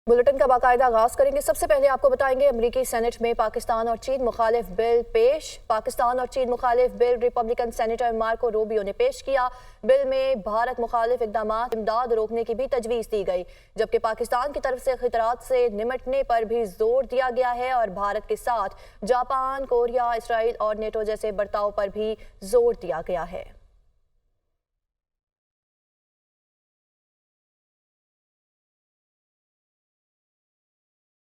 Bulletin का बाकायदा आगाज करेंगे। सबसे पहले आपको बताएंगे अमेरिकी सेनेट में पाकिस्तान और चीन मुखालिफ बिल पेश। पाकिस्तान और चीन मुखालिफ bill Republican senator Marco Rubio ने पेश किया। बिल में भारत मुखालिफ इमदाद रोकने की भी तजवीज़ दी गई, जबकि पाकिस्तान की तरफ से खतरात से निमटने पर भी जोर दिया गया है और भारत के साथ जापान, कोरिया, इसराइल और नेटो जैसे बर्ताव पर भी जोर दिया गया है।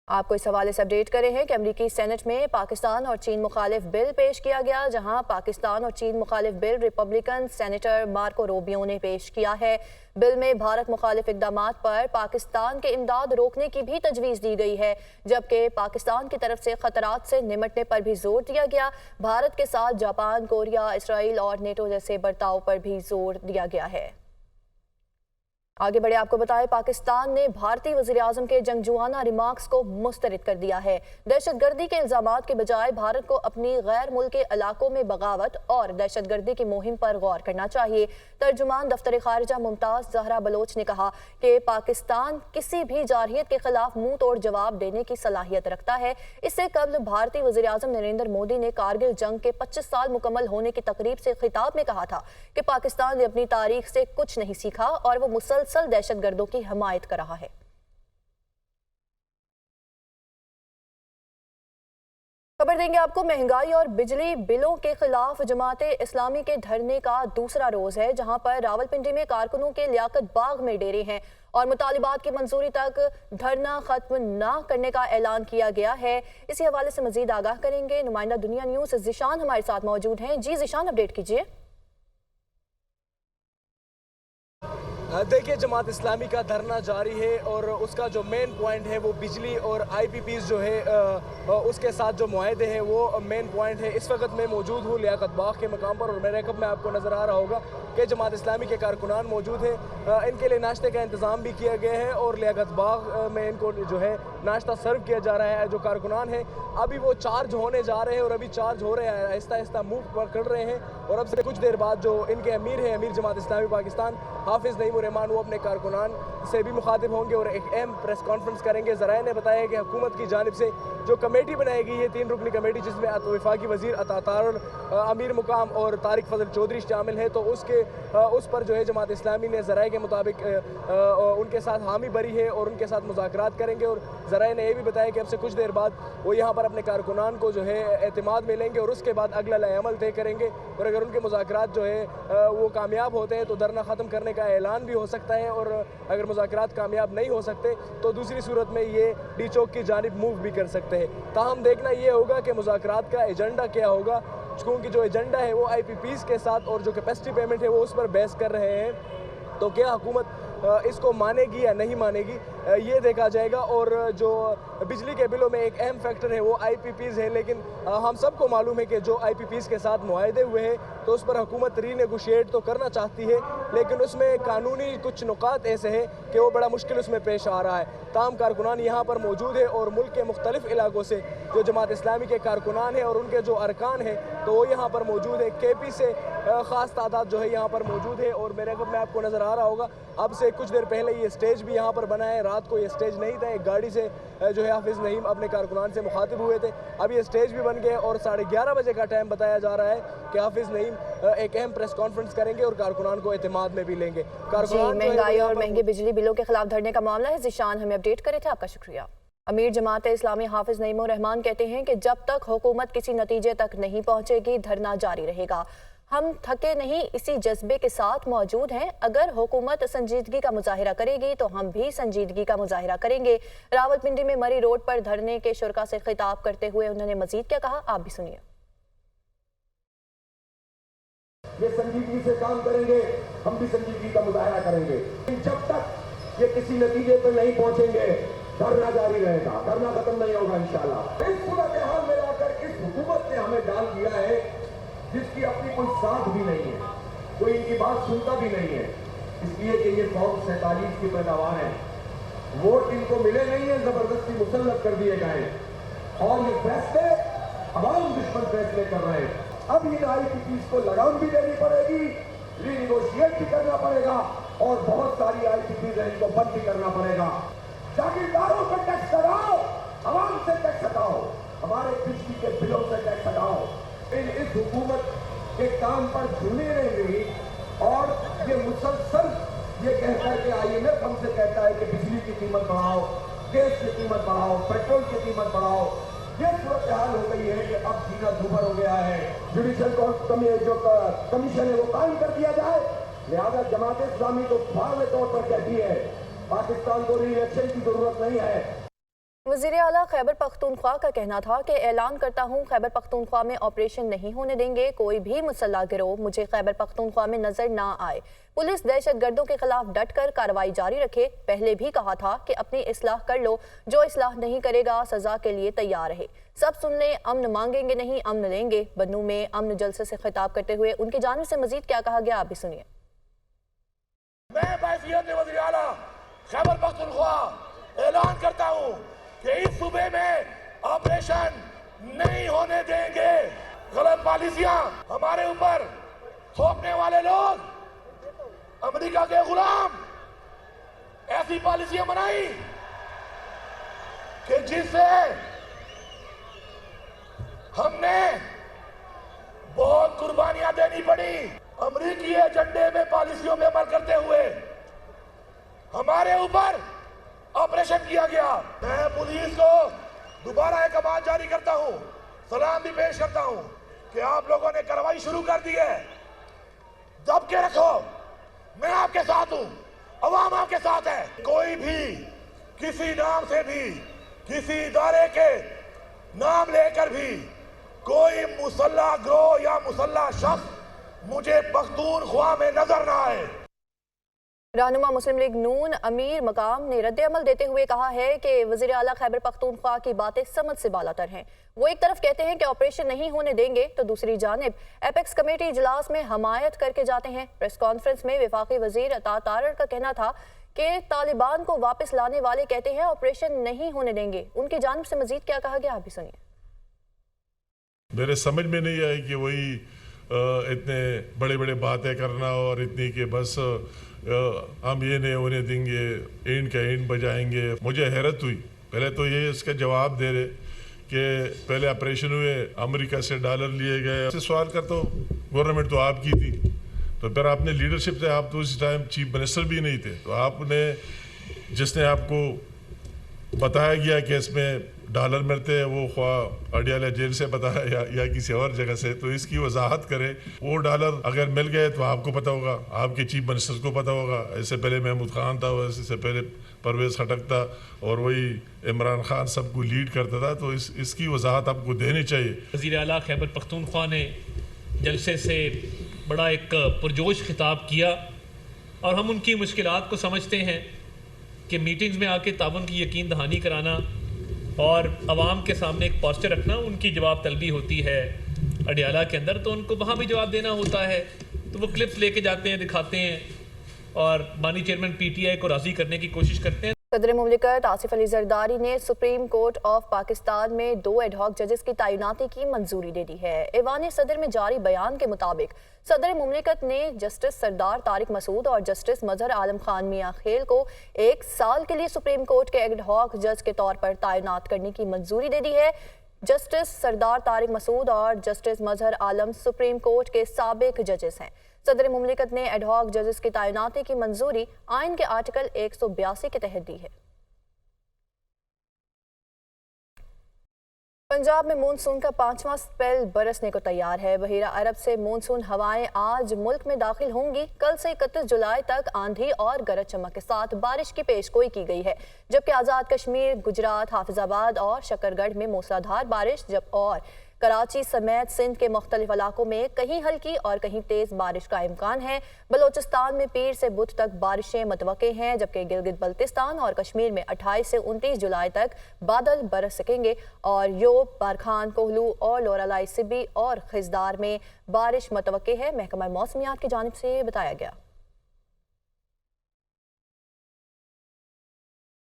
आपको इस हवाले से अपडेट करें हैं कि अमेरिकी सेनेट में पाकिस्तान और चीन मुखालिफ बिल पेश किया गया, जहां पाकिस्तान और चीन मुखालिफ bill Republican senator Marco Rubio ने पेश किया है। बिल में भारत मुखालिफ इक़दामात पर पाकिस्तान के इमदाद रोकने की भी तजवीज़ दी गई है, जबकि पाकिस्तान की तरफ से खतरात से निमटने पर भी जोर दिया गया। भारत के साथ जापान, कोरिया, इसराइल और नेटो जैसे बर्ताव पर भी जोर दिया गया है। आगे बढ़े आपको बताएं, पाकिस्तान ने भारतीय वज़ीर-ए-आज़म के जंगजुआना रिमार्क्स को मुस्तरद कर दिया है। दहशतगर्दी के इल्जामात के बजाय भारत को अपनी गैर मुल्की इलाकों में बगावत और दहशतगर्दी की मुहिम पर गौर करना चाहिए। तर्जुमान दफ्तर खारिजा मुमताज़ ज़हरा बलोच ने कहा कि पाकिस्तान किसी भी जारहियत के खिलाफ मुंह तोड़ जवाब देने की सलाहियत रखता है। इससे कबल भारतीय वज़ीर-ए-आज़म नरेंद्र मोदी ने कारगिल जंग के 25 साल मुकम्मल होने की तकरीब से खिताब में कहा था कि पाकिस्तान ने अपनी तारीख से कुछ नहीं सीखा और वो मुसलसल दहशतगर्दों की हमायत कर रहा है। खबर देंगे आपको, महंगाई और बिजली बिलों के खिलाफ जमाते इस्लामी के धरने का दूसरा रोज है, जहां पर रावलपिंडी में कारकुनों के लियाकत बाग में डेरे हैं और मुतालिबात की मंजूरी तक धरना खत्म न करने का ऐलान किया गया है। इसी हवाले से मजीद आगाह करेंगे नुमाइंदा दुनिया न्यूज जिशान हमारे साथ मौजूद हैं। जी जिशान, अपडेट कीजिए। देखिए, जमात इस्लामी का धरना जारी है और उसका जो मेन पॉइंट है वो बिजली और आईपीपीज़ जो है उसके साथ जो मुआहदे हैं वो मेन पॉइंट है। इस वक्त मैं मौजूद हूँ लियाकत बाग के मकाम पर और मेरे कब में आपको नज़र आ रहा होगा कि जमात इस्लामी के कारकुनान मौजूद हैं। इनके लिए नाश्ते का इंतज़ाम भी किया गया है और लियाकत बाग में इनको जो है नाश्ता सर्व किया जा रहा है। जो कारकुनान हैं अभी वो चार्ज होने जा रहे हैं और अभी चार्ज हो रहे हैं, आहिस्ता आहिस्ता मुँह पकड़ रहे हैं और अब से कुछ देर बाद जो इनके अमीर हैं, अमीर जमात इस्लामी पाकिस्तान हाफिज़ नईम रहमान, वो अपने कारकुनान से भी मुखातिब होंगे और एक अहम प्रेस कॉन्फ्रेंस करेंगे। ज़राए ने बताया कि हुकूमत की जानिब से जो कमेटी बनाई गई है 3 रुकनी कमेटी, जिसमें वफाकी वज़ीर अतातारुल अमीर मुकाम और तारिक फजल चौधरी शामिल है, तो उस पर जो है जमात इस्लामी ने ज़राए के मुताबिक उनके साथ हामी भरी है और उनके साथ मुज़ाकरात करेंगे। और ज़राए ने यह भी बताया कि अब से कुछ देर बाद वो यहाँ पर अपने कारकुनान को जो है एतमाद में लेंगे और उसके बाद अगला अमल तय करेंगे और अगर उनके मुज़ाकरात जो है वो कामयाब होते हैं तो धरना ख़त्म करने का ऐलान भी हो सकता है और अगर मुज़ाकरात कामयाब नहीं हो सकते तो दूसरी सूरत में ये डी चौक की जानिब मूव भी कर सकते हैं। ताहम देखना ये होगा कि मुज़ाकरात का एजेंडा क्या होगा, क्योंकि जो एजेंडा है वो आईपीपीज़ के साथ और जो कैपेसिटी पेमेंट है वो उस पर बहस कर रहे हैं। तो क्या हुकूमत इसको मानेगी या नहीं मानेगी ये देखा जाएगा। और जो बिजली के बिलों में एक अहम फैक्टर है वो आईपीपीज़ है, लेकिन हम सबको मालूम है कि जो आईपीपीज़ के साथ मुआहदे हुए हैं तो उस पर हुकूमत रीनेगोशिएट तो करना चाहती है, लेकिन उसमें कानूनी कुछ नुकात ऐसे हैं कि वो बड़ा मुश्किल उसमें पेश आ रहा है। ताम कारकुनान यहाँ पर मौजूद है और मुल्क के मुख्तलिफ इलाकों से जो जमात इस्लामी के कारकुनान हैं और उनके जो अरकान हैं तो वो यहाँ पर मौजूद है। केपी से ख़ास तादाद जो है यहाँ पर मौजूद है और मेरे में आपको नज़र आ रहा होगा अब से कुछ देर पहले ये स्टेज भी यहाँ पर बना है। रात को ये स्टेज नहीं था, एक गाड़ी से जो है हाफिज़ नईम अपने कारकुनान से मुखातिब हुए थे, अब ये स्टेज भी बन गए और 11:30 बजे का टाइम बताया जा रहा है कि हाफिज़ नईम एक अहम प्रेस कॉन्फ्रेंस करेंगे और कारकुनान को एतमाद में भी लेंगे। कारकुनान महंगाई और महंगे बिजली बिलों के खिलाफ धरने का मामला है। जिशान हमें अपडेट करे थे, आपका शुक्रिया। अमीर जमात इस्लामी हाफिज़ नईम रहमान कहते हैं कि जब तक हुकूमत किसी नतीजे तक नहीं पहुंचेगी धरना जारी रहेगा। हम थके नहीं, इसी जज्बे के साथ मौजूद हैं। अगर हुकूमत संजीदगी का मुजाहिरा करेगी तो हम भी संजीदगी का मुजाहिरा करेंगे। रावलपिंडी में मरी रोड पर धरने के शुरका से खिताब करते हुए उन्होंने मजीद क्या कहा, आप भी सुनिए। ये संजीदगी से काम करेंगे, हम भी संजीदगी का मुजाहिरा करेंगे। जब तक ये किसी नतीजे पर नहीं पहुंचेंगे धरना जारी रहेगा, धरना खत्म नहीं होगा इंशाल्लाह। इस सूरत हाल में आकर इस हुकूमत ने हमें डाल दिया है जिसकी अपनी कोई साथ भी नहीं है, कोई इनकी बात सुनता भी नहीं है, इसलिए कि ये फौज 47 की पैदावार है। वोट इनको मिले नहीं है, जबरदस्ती मुसल्लत कर दिए गए और ये फैसले अवाम दुश्मन फैसले कर रहे हैं। अब इन आईपीपीज़ को लगाम भी देनी पड़ेगी, रीनिगोशिएट भी करना पड़ेगा और बहुत सारी आईपीपीज़ है इनको बंद भी करना पड़ेगा। जागीरदारों काम पर जुड़े रहेंगे और ये मुसलसल ये कहकर के IMF हमसे कहता है कि बिजली की कीमत बढ़ाओ, गैस की कीमत बढ़ाओ, पेट्रोल की कीमत बढ़ाओ। ये सूरत हाल हो गई है कि अब जीना दुभर हो गया है। जुडिशल जो कमीशन है वो कायम कर दिया जाए। लिहाजा जमात इस्लामी तो वाज़ेह तौर पर कहती है पाकिस्तान को री-इलेक्शन की जरूरत नहीं है। वज़ीर आला खैबर पख्तूनख्वा का कहना था कि ऐलान करता हूँ खैबर पख्तूनख्वा में ऑपरेशन नहीं होने देंगे। कोई भी मुसल्लह गिरोह मुझे खैबर पख्तूनख्वा में नजर ना आए। पुलिस दहशत गर्दों के खिलाफ डट कर कार्रवाई जारी रखे। पहले भी कहा था कि अपनी इस्लाह कर लो, जो इस्लाह नहीं करेगा सजा के लिए तैयार रहे। सब सुन लें, अमन मांगेंगे नहीं अमन लेंगे। बन्नू में अमन जलसे से खिताब करते हुए उनकी जानिब से मजीद क्या कहा गया, आप भी सुनिए। मैं बैसियत वज़ीर आला खैबर पख्तूनख्वा ऐलान करता हूँ कि इस सूबे में ऑपरेशन नहीं होने देंगे। गलत पॉलिसियां हमारे ऊपर थोपने वाले लोग, अमेरिका के गुलाम, ऐसी पॉलिसियां बनाई कि जिससे हमने बहुत कुर्बानियां देनी पड़ी। अमेरिकी एजेंडे में पॉलिसियों में अमल करते हुए हमारे ऊपर ऑपरेशन किया गया। मैं पुलिस को दोबारा एक आवाज जारी करता हूं, सलाम भी पेश करता हूं कि आप लोगों ने कार्रवाई शुरू कर दी है। दब के रखो, मैं आपके साथ हूं, अवाम आपके साथ है। कोई भी किसी नाम से भी, किसी इदारे के नाम लेकर भी कोई मुसल्लह गिरोह या मुसल्लह शख्स मुझे पख्तूनख्वा में नजर ना आए। रहनुमा मुस्लिम लीग नून अमीर मकाम ने रद्द अमल देते हुए कहा है कि वज़ीर आला खैबर पख्तूनख्वा की बातें समझ से बालातर हैं। वो एक तरफ कहते हैं कि ऑपरेशन नहीं होने देंगे तो दूसरी जानिब एपेक्स कमेटी इजलास में हमायत करके जाते हैं। प्रेस कॉन्फ्रेंस में वफाकी वजीर अता तारड़ का कहना था कि तालिबान को वापस लाने वाले कहते हैं ऑपरेशन नहीं होने देंगे। उनकी जानिब से मजीद क्या कहा गया, आप भी सुनिए। मेरे समझ में नहीं आई कि वही इतने बड़े बड़े बातें करना और इतनी कि बस हम ये नहीं होने देंगे, एंड का एंड बजाएंगे। मुझे हैरत हुई। पहले तो ये इसका जवाब दे रहे कि पहले ऑपरेशन हुए, अमेरिका से डॉलर लिए गए। सवाल कर तो गवर्नमेंट तो आपकी थी, तो फिर आपने लीडरशिप थे, आप तो उस टाइम चीफ मिनिस्टर भी नहीं थे, तो आपने जिसने आपको बताया गया कि इसमें डॉलर मिलते हैं, वो ख्वाह अडियाला जेल से बताया या किसी और जगह से, तो इसकी वजाहत करे। वो डॉलर अगर मिल गए तो आपको पता होगा, आपके चीफ मिनिस्टर को पता होगा। इससे पहले महमूद खान था, इससे पहले परवेज़ खटक था और वही इमरान खान सबको लीड करता था, तो इसकी वजाहत आपको देनी चाहिए। वज़ीर आला खैबर पख्तूनख्वा ने जलसे से बड़ा एक पुरजोश खिताब किया और हम उनकी मुश्किलात को समझते हैं कि मीटिंग्स में आके ताउन की यकीन दहानी कराना और आवाम के सामने एक पोस्चर रखना उनकी जवाब तलबी होती है अडियाला के अंदर, तो उनको वहाँ भी जवाब देना होता है। तो वो क्लिप्स लेके जाते हैं, दिखाते हैं और बानी चेयरमैन PTI को राज़ी करने की कोशिश करते हैं। सदर मुमलिकत आसिफ अली जरदारी ने सुप्रीम कोर्ट ऑफ पाकिस्तान में 2 एडहॉक जजेस की तैनाती की मंजूरी दे दी है। ऐवान सदर में जारी बयान के मुताबिक सदर मुमलिकत ने जस्टिस सरदार तारिक मसूद और जस्टिस मजहर आलम खान मियां खेल को 1 साल के लिए सुप्रीम कोर्ट के एडहॉक जज के तौर पर तैनात करने की मंजूरी दे दी है। जस्टिस सरदार तारिक मसूद और जस्टिस मजहर आलम सुप्रीम कोर्ट के साबिक जजेस हैं। सदर मुमलिकत ने एडहॉक जजेस की तैनाती की मंजूरी आइन के आर्टिकल 182 के तहत दी है। पंजाब में मानसून का 5वां स्पेल बरसने को तैयार है। बहीरा अरब से मानसून हवाएं आज मुल्क में दाखिल होंगी। कल से 31 जुलाई तक आंधी और गरज चमक के साथ बारिश की पेशगोई की गई है, जबकि आज़ाद कश्मीर, गुजरात, हाफिजाबाद और शकरगढ़ में मूसलाधार बारिश और कराची समेत सिंध के मुख्तलिफ इलाकों में कहीं हल्की और कहीं तेज बारिश का इम्कान है। बलोचिस्तान में पीर से बुध तक बारिशें मुतवक्के हैं, जबकि गिलगित बल्तिस्तान और कश्मीर में 28 से 29 जुलाई तक बादल बरस सकेंगे और योब, बारखान, कोहलू और लोरालाई सिबी और खिजदार में बारिश मुतवक्के है। महकमा मौसमियात की जानिब से बताया गया।